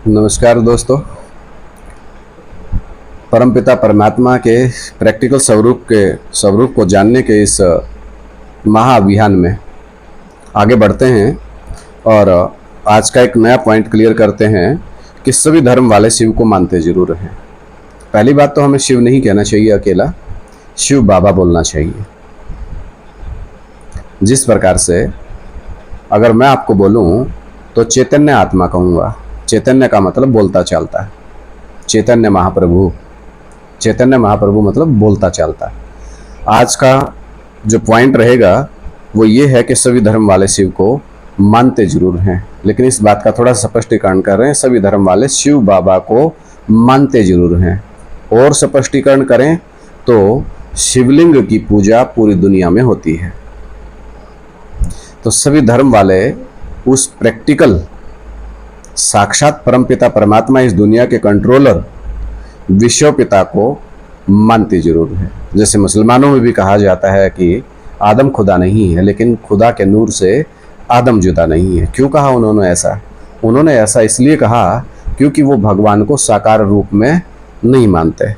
नमस्कार दोस्तों। परमपिता परमात्मा के प्रैक्टिकल स्वरूप को जानने के इस महाअभियान में आगे बढ़ते हैं और आज का एक नया पॉइंट क्लियर करते हैं कि सभी धर्म वाले शिव को मानते जरूर हैं। पहली बात तो हमें शिव नहीं कहना चाहिए, अकेला शिव बाबा बोलना चाहिए। जिस प्रकार से अगर मैं आपको बोलूं तो चैतन्य आत्मा कहूँगा। चैतन्य का मतलब बोलता चालता है। चैतन्य महाप्रभु मतलब बोलता चालता है। आज का जो पॉइंट रहेगा वो ये है कि सभी धर्म वाले शिव को मानते जरूर हैं, लेकिन इस बात का थोड़ा स्पष्टीकरण कर रहे हैं। सभी धर्म वाले शिव बाबा को मानते जरूर हैं। और स्पष्टीकरण करें तो शिवलिंग की पूजा पूरी दुनिया में होती है। तो सभी धर्म वाले उस प्रैक्टिकल साक्षात परमपिता परमात्मा, इस दुनिया के कंट्रोलर विश्व पिता को मानते जरूर है। जैसे मुसलमानों में भी कहा जाता है कि आदम खुदा नहीं है, लेकिन खुदा के नूर से आदम जुदा नहीं है। क्यों कहा उन्होंने ऐसा? उन्होंने ऐसा इसलिए कहा क्योंकि वो भगवान को साकार रूप में नहीं मानते,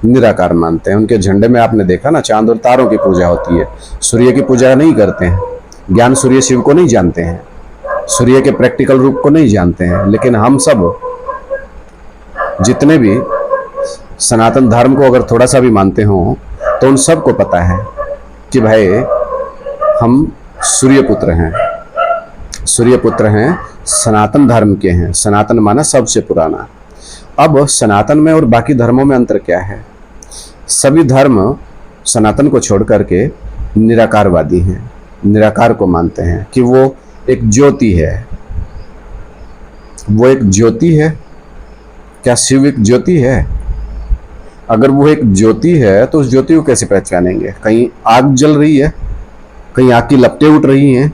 निराकार मानते हैं। उनके झंडे में आपने देखा ना, चांद और तारों की पूजा होती है, सूर्य की पूजा नहीं करते हैं। ज्ञान सूर्य शिव को नहीं जानते हैं, सूर्य के प्रैक्टिकल रूप को नहीं जानते हैं। लेकिन हम सब जितने भी सनातन धर्म को अगर थोड़ा सा भी मानते हो तो उन सबको पता है कि भाई हम सूर्य पुत्र हैं, सनातन धर्म के हैं। सनातन माना सबसे पुराना। अब सनातन में और बाकी धर्मों में अंतर क्या है? सभी धर्म सनातन को छोड़ करके निराकारवादी हैं, निराकार को मानते हैं कि वो एक ज्योति है। वो एक ज्योति है। क्या शिव एक ज्योति है? अगर वो एक ज्योति है तो उस ज्योति को कैसे पहचानेंगे? कहीं आग जल रही है, कहीं आग की लपटें उठ रही हैं,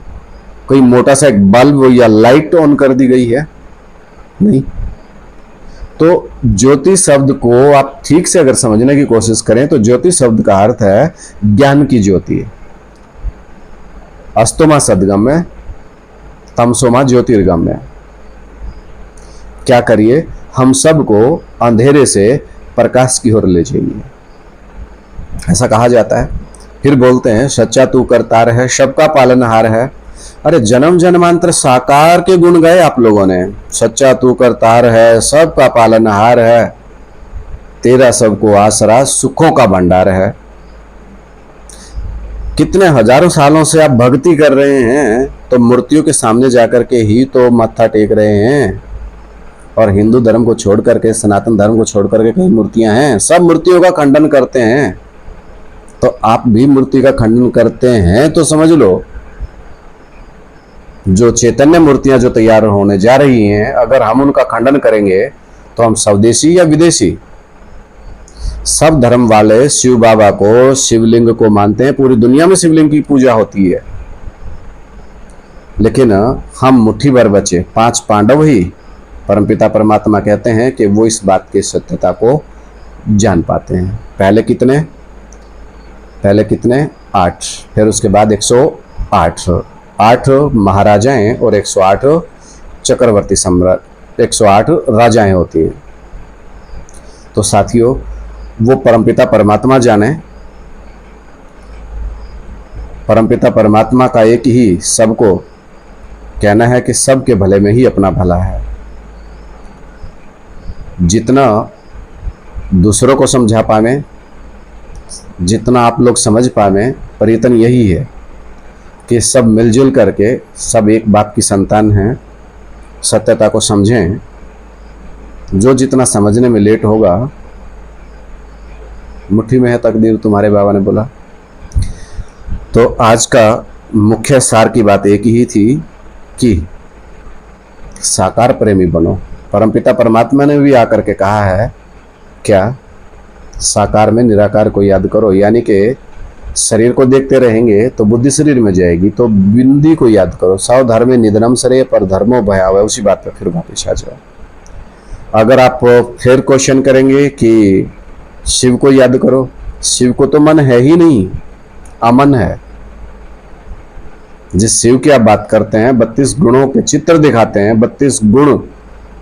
कहीं मोटा सा एक बल्ब या लाइट ऑन कर दी गई है? नहीं। तो ज्योति शब्द को आप ठीक से अगर समझने की कोशिश करें तो ज्योति शब्द का अर्थ है ज्ञान की ज्योति। अस्तोमा सद्गम्य, तमसोमा ज्योतिर्गम्य। क्या करिए? हम सबको अंधेरे से प्रकाश की ओर ले जाइए, ऐसा कहा जाता है। फिर बोलते हैं सच्चा तू करतार है, सबका पालनहार है। अरे जन्म जन्मांतर साकार के गुण गए आप लोगों ने। सच्चा तू करतार है, सबका पालनहार है, तेरा सबको आसरा, सुखों का भंडार है। कितने हजारों सालों से आप भक्ति कर रहे हैं तो मूर्तियों के सामने जाकर के ही तो मत्था टेक रहे हैं। और हिंदू धर्म को छोड़ करके, सनातन धर्म को छोड़ करके कई मूर्तियां हैं, सब मूर्तियों का खंडन करते हैं। तो आप भी मूर्ति का खंडन करते हैं तो समझ लो, जो चैतन्य मूर्तियां जो तैयार होने जा रही हैं, अगर हम उनका खंडन करेंगे तो हम स्वदेशी या विदेशी? सब धर्म वाले शिव बाबा को, शिवलिंग को मानते हैं। पूरी दुनिया में शिवलिंग की पूजा होती है, लेकिन हम मुट्ठी भर बचे 5 पांडव ही परमपिता परमात्मा कहते हैं कि वो इस बात की सत्यता को जान पाते हैं। पहले कितने? 8, फिर उसके बाद 108 महाराजाएं और 108 चक्रवर्ती सम्राट, 108 राजाएं होती हैं। तो साथियों, वो परमपिता परमात्मा जाने। परमपिता परमात्मा का एक ही सबको कहना है कि सबके भले में ही अपना भला है। जितना दूसरों को समझा पावे, जितना आप लोग समझ पावे, प्रयत्न यही है कि सब मिलजुल करके सब एक बाप की संतान हैं, सत्यता को समझें। जो जितना समझने में लेट होगा, मुट्ठी में है तकदीर, तुम्हारे बाबा ने बोला। तो आज का मुख्य सार की बात एक ही थी कि साकार प्रेमी बनो। परमपिता परमात्मा ने भी आकर के कहा है क्या? साकार में निराकार को याद करो। यानी कि शरीर को देखते रहेंगे तो बुद्धि शरीर में जाएगी, तो बिंदी को याद करो। सौ धर्मे निधनम सरे पर धर्मो भयावह। उसी बात पर फिर वापिस आ जाओ। अगर आप फिर क्वेश्चन करेंगे कि शिव को याद करो, शिव को तो मन है ही नहीं, अमन है। जिस शिव की आप बात करते हैं, 32 गुणों के चित्र दिखाते हैं, 32 गुण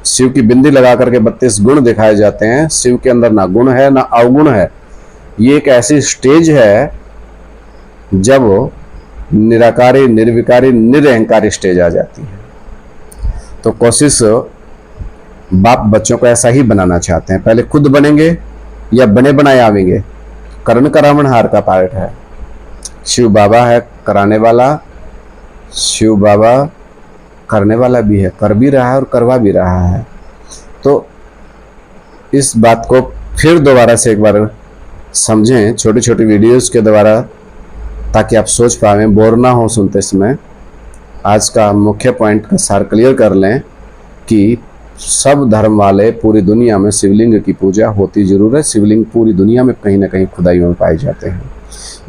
शिव की बिंदी लगा करके 32 गुण दिखाए जाते हैं। शिव के अंदर ना गुण है ना अवगुण है। ये एक ऐसी स्टेज है जब निराकारी, निर्विकारी, निरअहंकारी स्टेज आ जाती है। तो कोशिश बाप बच्चों को ऐसा ही बनाना चाहते हैं। पहले खुद बनेंगे या बने बनाए आवेंगे। करण करावण हार का पार्ट है। शिव बाबा है कराने वाला, शिव बाबा करने वाला भी है, कर भी रहा है और करवा भी रहा है। तो इस बात को फिर दोबारा से एक बार समझें छोटी छोटी वीडियोस के द्वारा, ताकि आप सोच पाएं, बोर ना हो सुनते समय। आज का मुख्य पॉइंट का सार क्लियर कर लें कि सब धर्म वाले पूरी दुनिया में शिवलिंग की पूजा होती जरूर है। शिवलिंग पूरी दुनिया में कहीं ना कहीं खुदाई में पाए जाते हैं।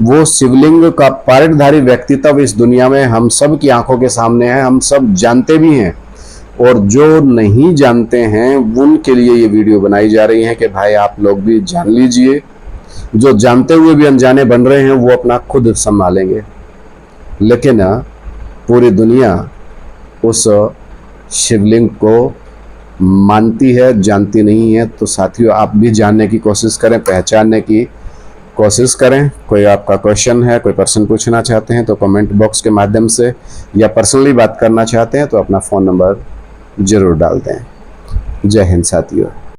वो शिवलिंग का पारिकधारी व्यक्तित्व इस दुनिया में हम सब की आंखों के सामने है, हम सब जानते भी हैं। और जो नहीं जानते हैं उनके लिए ये वीडियो बनाई जा रही है कि भाई आप लोग भी जान लीजिए। जो जानते हुए भी अनजाने बन रहे हैं वो अपना खुद संभालेंगे, लेकिन पूरी दुनिया उस शिवलिंग को मानती है, जानती नहीं है। तो साथियों, आप भी जानने की कोशिश करें, पहचानने की कोशिश करें। कोई आपका क्वेश्चन है, कोई प्रश्न पूछना चाहते हैं तो कमेंट बॉक्स के माध्यम से, या पर्सनली बात करना चाहते हैं तो अपना फ़ोन नंबर ज़रूर डाल दें। जय हिंद साथियों।